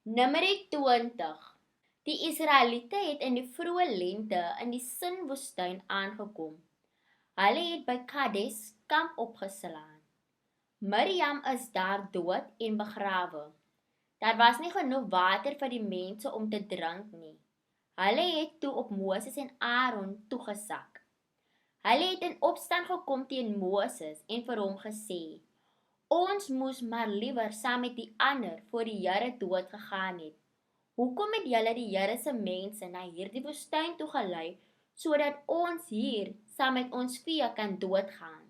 Numeri 20. Die Israeliete het in die vroeë lente in die Sin-woestyn aangekom. Hulle het by Kades kamp opgeslaan. Miriam is daar dood en begrawe. Daar was nie genoeg water vir die mense om te drink nie. Hulle het toe op Moses en Aaron toegesak. Hulle het in opstand gekom teen Moses en vir hom gesê: Ons moes maar liewer saam met die ander voor die Here dood gegaan het. Hoekom het julle die Here se mense na hierdie woestyn toe gelei sodat ons hier saam met ons vee kan doodgaan?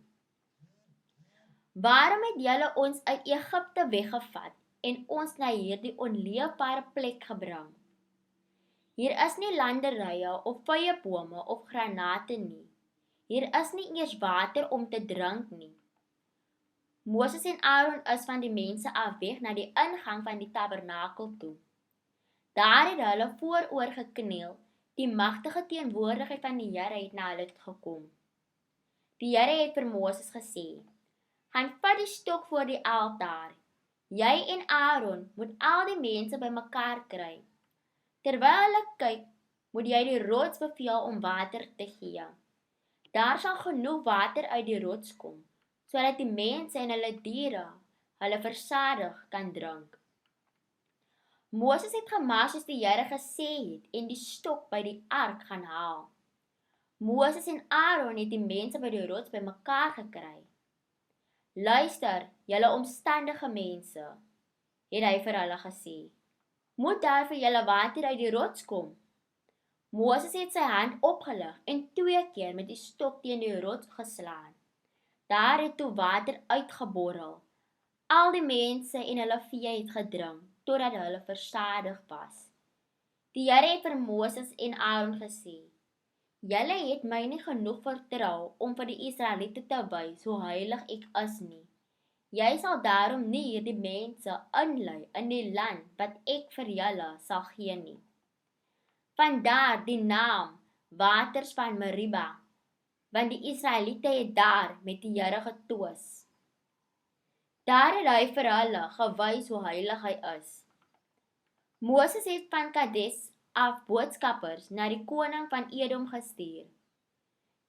Waarom het julle ons uit Egipte weggevat en ons na hierdie onleefbare plek gebring? Hier is nie landerye of vyebome of granate nie. Hier is nie eers water om te drink nie. Moses en Aaron is van die mense af weg na die ingang van die tabernakel toe. Daar het hulle vooroor gekniel, die magtige teenwoordigheid van die Here het na hulle gekom. Die Here het vir Moses gesê: Gaan vat die stok voor die altaar. Jy en Aaron moet al die mense bymekaar kry. Terwyl hulle kyk, moet jy die rots beveel om water te gee. Daar sal genoeg water uit die rots kom, sodat die mense en hulle diere hulle versadig kan drink. Moses het gemaak soos die Here gesê het en die stok by die ark gaan haal. Moses en Aaron het die mense by die rots bymekaar gekry. Luister, julle omstandige mense, het hy vir hulle gesê. Moet daar vir julle water uit die rots kom? Moses het sy hand opgelig en 2 keer met die stok teen die rots geslaan. Daar het toe water uitgeborrel. Al die mense en hulle vee het gedrink, totdat hulle versadig was. Die Here het vir Moses en Aaron gesê: Julle het my nie genoeg vertrou om vir die Israeliete te wys hoe heilig ek is nie. Jy sal daarom nie hierdie mense inlei in die land wat ek vir julle sal gee nie. Vandaar die naam Waters van Meriba, want die Israeliete het daar met die Here getwis. Daar het hy vir hulle gewys hoe heilig hy is. Moses het van Kades af boodskappers na die koning van Edom gestuur.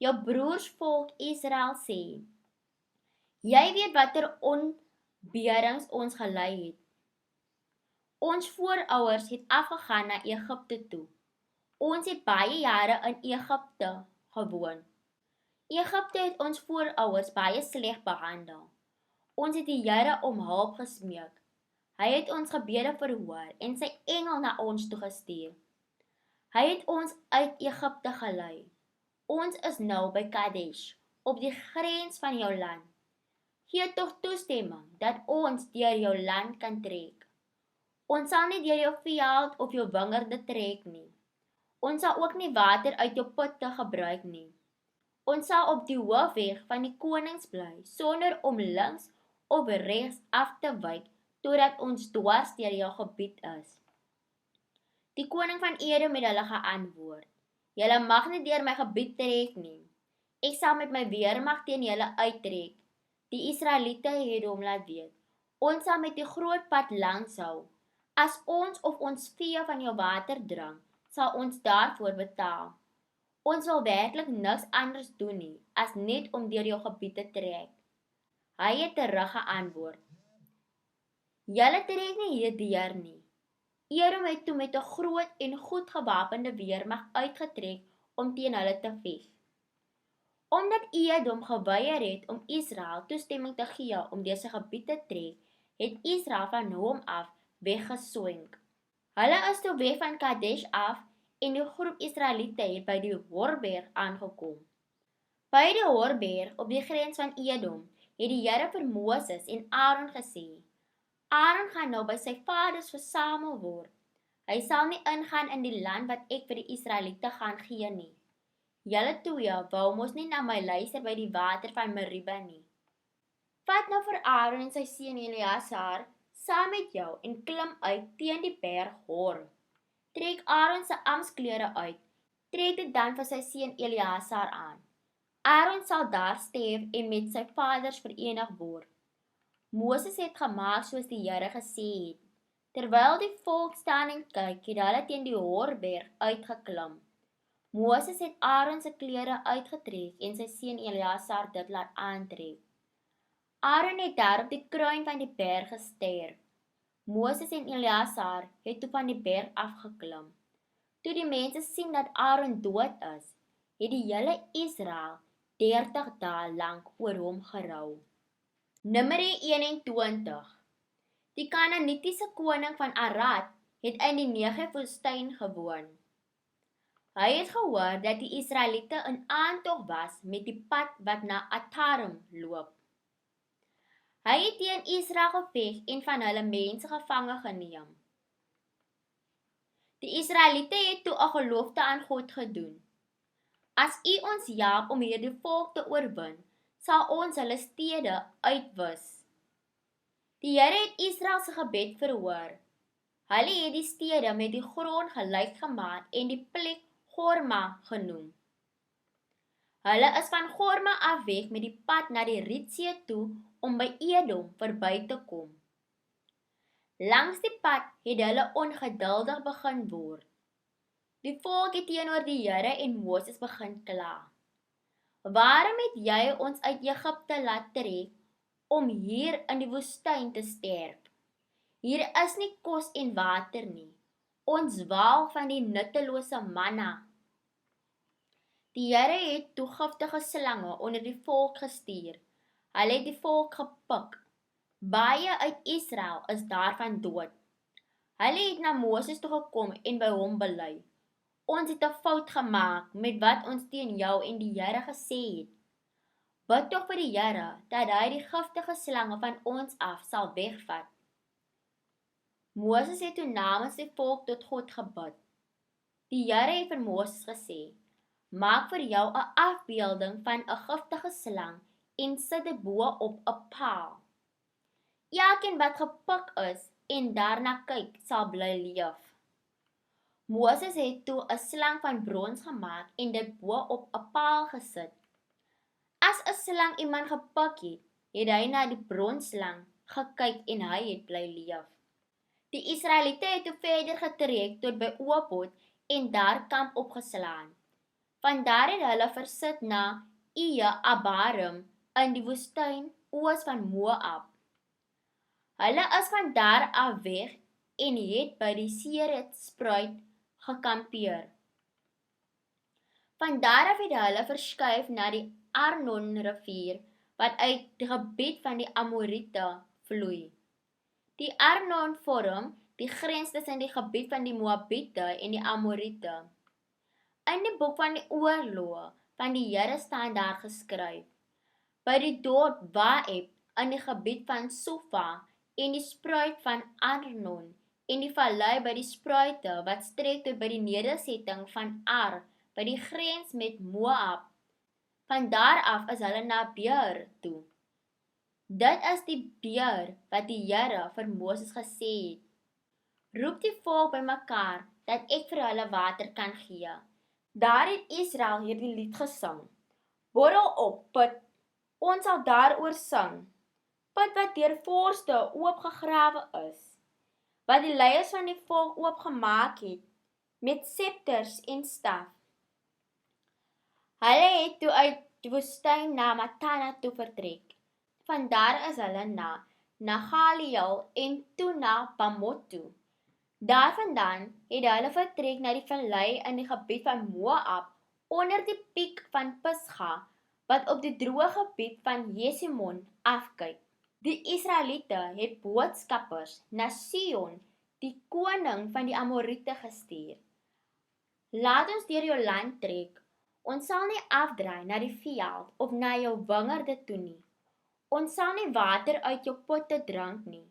Jou broers volk Israel sê: Jy weet watter ontberings ons gelei het. Ons voorouers het afgegaan na Egipte toe. Ons het baie jare in Egipte gewoon. Egipte het ons voorouers baie sleg behandel. Ons het die Here om hulp gesmeek. Hy het ons gebede verhoor en sy engel na ons toe gestuur. Hy het ons uit Egipte gelei. Ons is nou by Kadesh, op die grens van jou land. Gee tog toestemming dat ons deur jou land kan trek. Ons sal nie deur jou veld of jou wingerde trek nie. Ons sal ook nie water uit jou putte gebruik nie. Ons sal op die hoofweg van die konings bly, sonder om links of regs af te wyk, totdat ons dwars deur jou gebied is. Die koning van Edom het hulle geantwoord: Julle mag nie deur my gebied trek nie. Ek sal met my weermag teen julle uittrek. Die Israeliete het hom laat weet: Ons sal met die groot pad langs hou. As ons of ons vee van jou water drink, sal ons daarvoor betaal. Ons wil werklik niks anders doen nie, as net om deur jou gebied te trek. Hy het terug geantwoord: Julle trek nie hierdeur nie. Edom het toe met 'n groot en goed gewapende weermag uitgetrek om teen hulle te veg. Omdat Edom geweier het om Israel toestemming te gee om deur sy gebied te trek, het Israel van hom af weggeswenk. Hulle is toe weg van Kadesh af en die groep Israeliete het by die Horberg aangekom. By die Horberg op die grens van Edom het die Here vir Moses en Aaron gesê: Aaron gaan nou by sy vaders versamel word. Hy sal nie ingaan in die land wat ek vir die Israeliete gaan gee nie. Julle twee wou mos nie na my luister by die water van Meriba nie. Vat nou vir Aaron en sy seun Eleazar saam met jou en klim uit teen die berg Hor. Trek Aaron se amptsklere uit, trek dit dan vir sy seun Eleazar aan. Aaron sal daar sterf en met sy vaders verenig word. Moses het gemaak soos die Here gesê het. Terwyl die volk staan en kyk, het hulle teen die Horberg uitgeklim. Moses het Aaron se klere uitgetrek en sy seun Eleazar dit laat aantrek. Aaron het daarop die kruin van die berg gesterf. Moses en Eleazar het toe van die berg afgeklim. Toe die mense sien dat Aaron dood is, het die hele Israel 30 dae lank oor hom gerou. Numeri 21. Die Kanaanitiese koning van Arad het in die Negev-woestyn gewoon. Hy het gehoor dat die Israeliete in aantog was met die pad wat na Atarim loop. Hy het teen Israel geveg en van hulle mense gevange geneem. Die Israeliete het toe 'n gelofte aan God gedoen. As U ons help om hierdie volk te oorwin, sal ons hulle stede uitwis. Die Here het Israel se gebed verhoor. Hulle het die stede met die grond gelyk gemaak en die plek Gorma genoem. Hulle is van Gorma af weg met die pad na die Rietsee toe om by Edom verby te kom. Langs die pad het hulle ongeduldig begin word. Die volk het teenoor die Here en Moses begin kla. Waarom het jy ons uit Egipte laat trek om hier in die woestyn te sterf? Hier is nie kos en water nie. Ons waal van die nuttelose manna. Die Here het toe giftige slange onder die volk gestuur. Hulle het die volk gepik. Baie uit Israel is daarvan dood. Hulle het na Moses toe gekom en by hom bely. Ons het 'n fout gemaak met wat ons teen jou en die Here gesê het. Bid tog vir die Here dat hy die giftige slange van ons af sal wegvat. Moses het toe namens die volk tot God gebid. Die Here het vir Moses gesê: Maak vir jou 'n afbeelding van 'n giftige slang en sit dit bo op 'n paal. Elkeen wat gepik is en daarna kyk, sal bly leef. Moses het toe 'n slang van brons gemaak en dit bo op 'n paal gesit. As 'n slang iemand gepik het, het hy na die bronsslang gekyk en hy het bly leef. Die Israeliete het toe verder getrek tot by Ophot en daar kamp opgeslaan. Vandaar het hulle versit na Iye-Abarim in die woestyn oos van Moab. Hulle is van daar af weg en het by die Sered-spruit gekampeer. Van daar af het hulle verskuif na die Arnon-rivier wat uit die gebied van die Amoriete vloei. Die Arnon vorm die grens tussen die gebied van die Moabiete en die Amoriete. In die boek van die oorloë van die Here staan daar geskryf: By die dorp Waeb in die gebied van Sofa en die spruit van Arnon en die vallei by die spruite wat strek tot by die nedersetting van Ar by die grens met Moab. Van daar af is hulle na Beer toe. Dit is die Beer wat die Here vir Moses gesê het: Roep die volk bymekaar dat ek vir hulle water kan gee. Daar het Israel hierdie lied gesing: Borrel op, put, ons sal daaroor sing. Put wat deur vorste oopgegrawe is, wat die leiers van die volk oopgemaak het, met septers en staf. Hulle het toe uit die woestyn na Matana toe vertrek. Vandaar is hulle na Nagaliel en toe na Bamot toe. Daarvandaan het hulle vertrek na die vallei in die gebied van Moab onder die piek van Pisga wat op die droë gebied van Jesimon afkyk. Die Israeliete het boodskappers na Sihon, die koning van die Amoriete gestuur. Laat ons deur jou land trek. Ons sal nie afdraai na die veld of na jou wingerde toe nie. Ons sal nie water uit jou potte drink nie.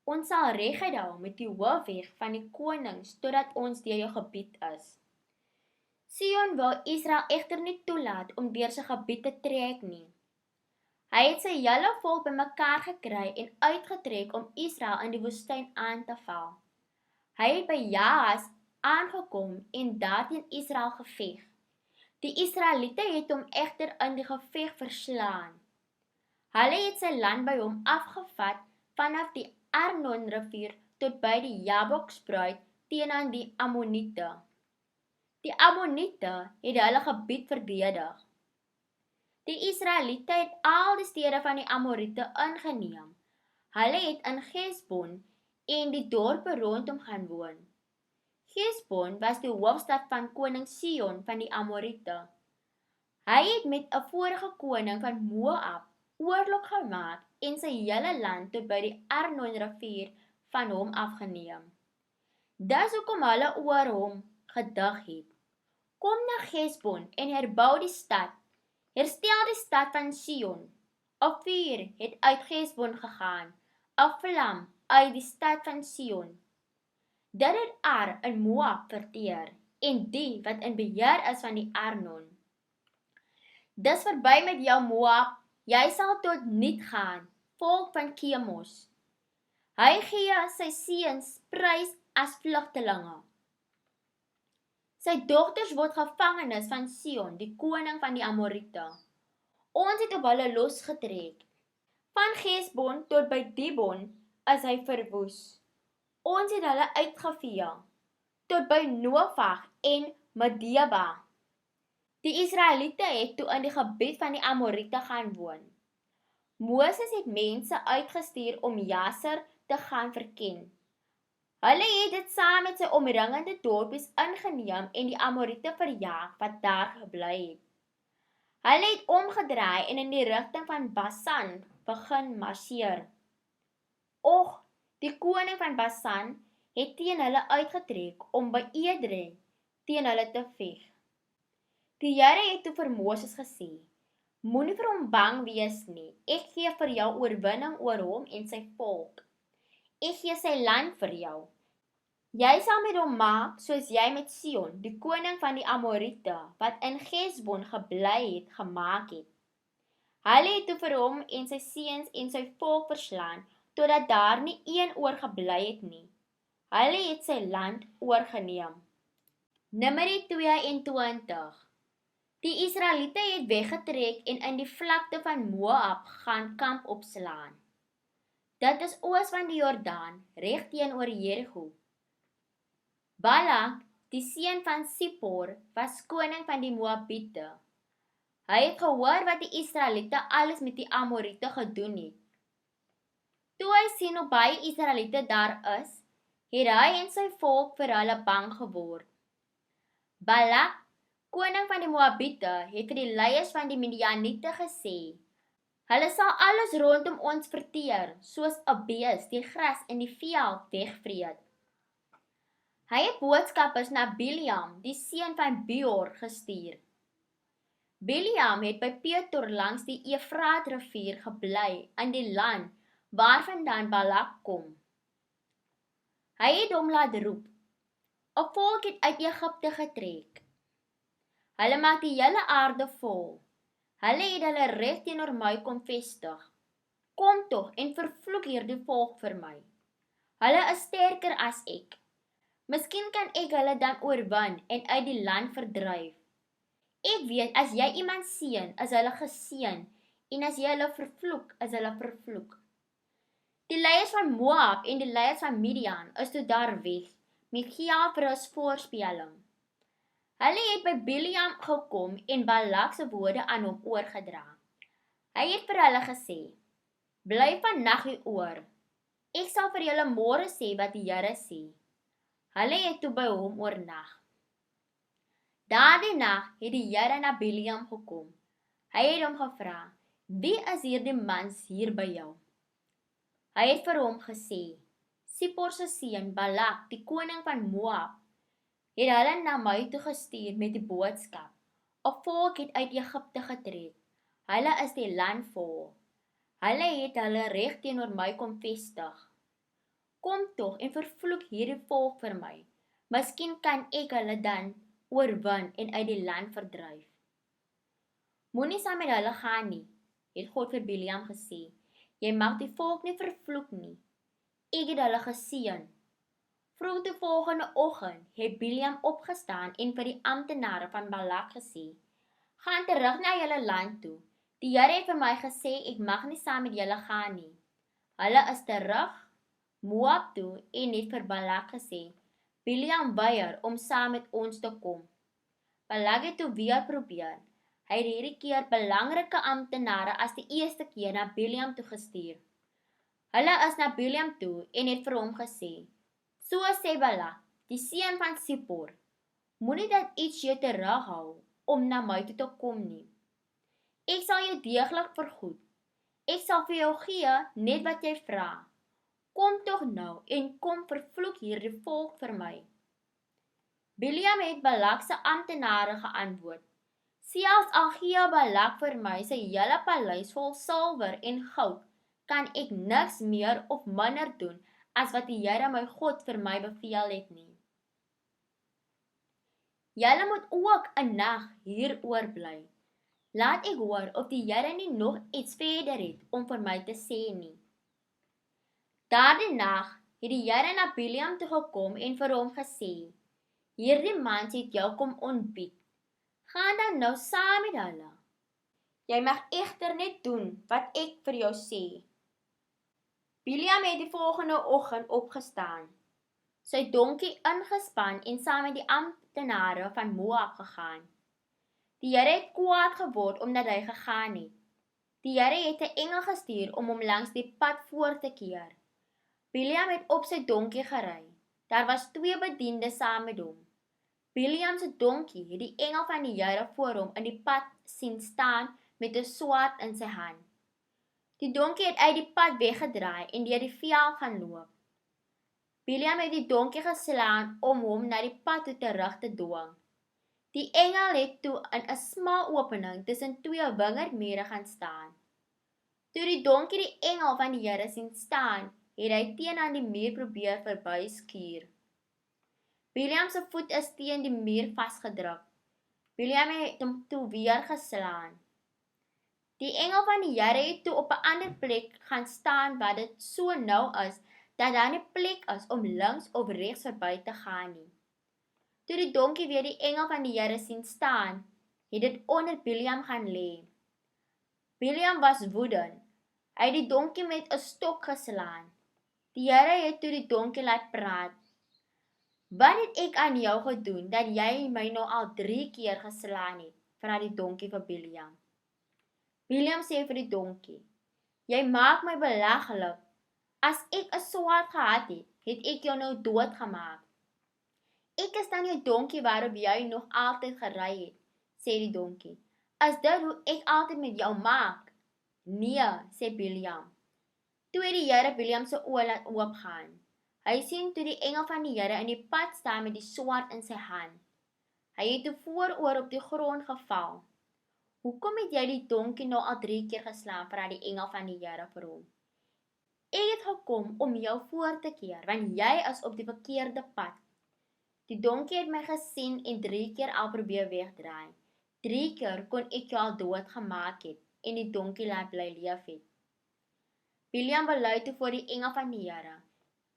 Ons sal reguit hou met die hoofweg van die konings totdat ons deur jou gebied is. Sihon wil Israel egter nie toelaat om deur sy gebied te trek nie. Hy het sy hele volk bymekaar gekry en uitgetrek om Israel in die woestyn aan te val. Hy het by Jahas aangekom en daar teen Israel geveg. Die Israeliete het hom egter in die geveg verslaan. Hulle het sy land by hom afgevat vanaf die Arnon-rivier tot by die Jabokspruit teenoor die Ammoniete. Die Ammoniete het hulle gebied verdedig. Die Israeliete het al die stede van die Amoriete ingeneem. Hulle het in Gesbon en die dorpe rondom gaan woon. Gesbon was die hoofstad van koning Sion van die Amoriete. Hy het met 'n vorige koning van Moab oorlog gemaak en sy hele land tot by die Arnon rivier van hom afgeneem. Dis hoekom hulle oor hom gedig het: Kom na Gesbon en herbou die stad, herstel die stad van Sion. 'n Vuur het uit Gesbon gegaan, 'n vlam uit die stad van Sion. Dit het Ar in Moab verteer en die wat in beheer is van die Arnon. Dis verby met jou Moab, jy sal tot niet gaan, volk van Kemos. Hy gee sy seuns prys as vlugtelinge. Sy dogters word gevangenes van Sion, die koning van die Amoriete. Ons het op hulle losgetrek. Van Gesbon tot by Dibon is hy verwoes. Ons het hulle uitgevee, tot by Nofag en Medeba. Die Israeliete het toe in die gebied van die Amoriete gaan woon. Moses het mense uitgestuur om Jaser te gaan verken. Hulle het dit saam met sy omringende dorpies ingeneem en die Amoriete verjaag wat daar gebly het. Hulle het omgedraai en in die rigting van Basan begin marseer. Och, die koning van Basan het teen hulle uitgetrek om by Edrei teen hulle te veg. Die Here het toe vir Moses gesê: Moenie vir hom bang wees nie, ek gee vir jou oorwinning oor hom en sy volk. Ek gee sy land vir jou. Jy sal met hom maak soos jy met Sion, die koning van die Amoriete, wat in Gesbon gebly het, gemaak het. Hulle het toe vir hom en sy seuns en sy volk verslaan, totdat daar nie een oorgebly het nie. Hulle het sy land oorgeneem. Numeri 22. Die Israeliete het weggetrek en in die vlakte van Moab gaan kamp opslaan. Dit is oos van die Jordaan, reg teenoor Jerigo. Balak, die seun van Sipor, was koning van die Moabiete. Hy het gehoor wat die Israeliete alles met die Amoriete gedoen het. Toe hy sien hoe baie Israeliete daar is, het hy en sy volk vir hulle bang geword. Balak, koning van die Moabiete, het vir die leiers van die Midianiete gesê: Hulle sal alles rondom ons verteer, soos 'n bees die gras in die veld wegvreet. Hy het boodskappers na Biliam, die seun van Beor, gestuur. Biliam het by Petor langs die Efraatrivier gebly in die land waarvandaan Balak kom. Hy het hom laat roep: 'n volk het uit Egipte getrek. Hulle maak die hele aarde vol. Hulle het hulle reg teenoor my kom vestig. Kom tog en vervloek hierdie volk vir my. Hulle is sterker as ek. Miskien kan ek hulle dan oorwin en uit die land verdryf. Ek weet, as jy iemand seën, is hulle geseën, en as jy hulle vervloek, is hulle vervloek. Die leiers van Moab en die leiers van Midian is toe daar weg, met geld vir 'n voorspelling. Hulle het by Biliam gekom en Balak se woorde aan hom oorgedra. Hy het vir hulle gesê: Bly vannag hier oor. Ek sal vir julle môre sê wat die Here sê. Hulle het toe by hom oornag. Daardie nag het die Here na Biliam gekom. Hy het hom gevra: Wie is hierdie mans hier by jou? Hy het vir hom gesê: Sipor se seun Balak, die koning van Moab, het hulle na my toe gestuur met die boodskap: 'n volk het uit Egipte getrek. Hulle is die land vol. Hulle het hulle reg teenoor my kom vestig. Kom tog en vervloek hierdie volk vir my. Miskien kan ek hulle dan oorwin en uit die land verdryf. Moenie saam met hulle gaan nie, het God vir Biliam gesê. Jy mag die volk nie vervloek nie. Ek het hulle geseën. Vroeg die volgende oggend het Biliam opgestaan en vir die amptenare van Balak gesê: Gaan terug na julle land toe. Die Here het vir my gesê ek mag nie saam met julle gaan nie. Hulle is terug, Moab toe en het vir Balak gesê, Bileam weier om saam met ons te kom. Balak het toe weer probeer. Hy het hierdie keer belangrike amptenare as die eerste keer na Bileam toe gestuur. Hulle is na Bileam toe en het vir hom gesê, so sê Balak, die seun van Sippor, moenie dat iets jou terughou om na my toe te kom nie. Ek sal jou deeglik vergoed. Ek sal vir jou gee net wat jy vra. Kom tog nou en kom vervloek hierdie volk vir my. Bileam het Balak se amptenare geantwoord, selfs al gee Balak vir my sy hele paleis vol silwer en goud, kan ek niks meer of minder doen as wat die Here my God vir my beveel het nie. Julle moet ook 'n nag hier oorbly. Laat ek hoor of die Here nie nog iets verder het om vir my te sê nie. Daardie nag het die Here na Bileam toe gekom en vir hom gesê, hierdie mans het jou kom ontbied. Gaan dan nou saam met hulle. Jy mag egter net doen wat ek vir jou sê. Bileam het die volgende oggend opgestaan, sy donkie ingespan en saam met die amptenare van Moab gegaan. Die Here het kwaad geword omdat hy gegaan het. Die Here het 'n engel gestuur om hom langs die pad voor te keer. Bileam het op sy donkie gery. Daar was 2 bediendes saam met hom. Bileam se donkie het die engel van die Here voor hom in die pad sien staan met 'n swaard in sy hand. Die donkie het uit die pad weggedraai en deur die veld gaan loop. Bileam het die donkie geslaan om hom na die pad toe terug te dwing. Die engel het toe in 'n smal opening tussen 2 wingerdmure gaan staan. Toe die donkie die engel van die Here sien staan, het hy teen aan die muur probeer verbyskuur. Bileam se voet is teen die muur vasgedruk. Bileam het hom toe weer geslaan. Die engel van die Here het toe op 'n ander plek gaan staan waar dit so nou is dat daar nie plek is om links of regs verby te gaan nie. Toe die donkie weer die engel van die Here sien staan, het dit onder Bileam gaan lê. Bileam was woedend. Hy het die donkie met 'n stok geslaan. Die Here het toe die donkie laat praat. Wat het ek aan jou gedoen dat jy my nou al 3 keer geslaan het? Vra die donkie vir Bileam. Bileam sê vir die donkie, jy maak my belaglik. As ek 'n swaard gehad het, het ek jou nou doodgemaak. Ek is dan jou donkie waarop jy nog altyd gery het, sê die donkie. Is dit hoe ek altyd met jou maak? Nee, sê Bileam. Toe het die Here Bileam se oë laat oopgaan. Hy sien toe die engel van die Here in die pad staan met die swaard in sy hand. Hy het toe vooroor op die grond geval. Hoekom het jy die donkie nou al 3 keer geslaan, vra die engel van die Here vir hom. Ek het gekom om jou voor te keer, want jy is op die verkeerde pad. Die donkie het my gesien en 3 keer al probeer wegdraai. 3 keer kon ek jou al dood gemaak het en die donkie laat bly leef het. Bileam bely toe voor die engel van die Here.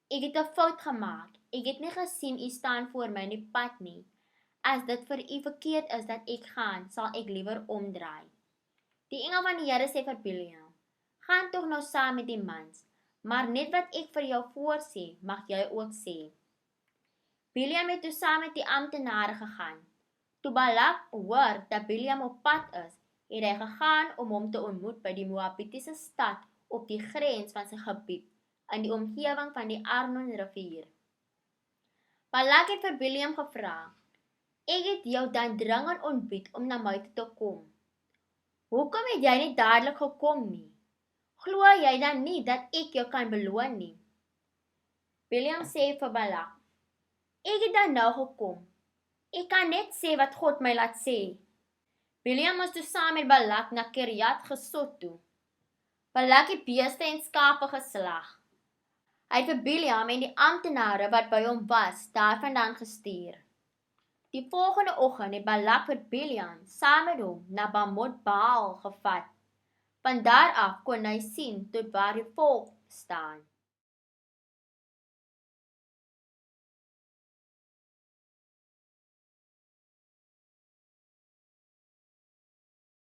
Ek het 'n fout gemaak. Ek het nie gesien u staan voor my in die pad nie. As dit vir u verkeerd is dat ek gaan, sal ek liewer omdraai. Die engel van die Here sê vir Bileam, gaan tog nou saam met die mans, maar net wat ek vir jou voorsê, mag jy ook sê. Bileam het toe saam met die amptenare gegaan. Toe Balak hoor dat Bileam op pad is, het hy gegaan om hom te ontmoet by die Moabitiese stad op die grens van sy gebied, in die omgewing van die Arnon rivier. Balak het vir Bileam gevra, ek het jou dan dringend ontbied om na my toe te kom. Hoekom het jy nie dadelik gekom nie? Glo jy dan nie dat ek jou kan beloon nie? Bileam sê vir Balak, ek het dan nou gekom. Ek kan net sê wat God my laat sê. Bileam moes toe saam met Balak na Kiriat Gesot toe. Balak het beeste en skape geslag. Hy het vir Bileam en die amptenare wat by hom was, daarvandaan gestuur. Die volgende oggend het Balak vir Bileam saam met hom na Bamot Baal gevat. Van daar af kon hy sien tot waar die volk staan.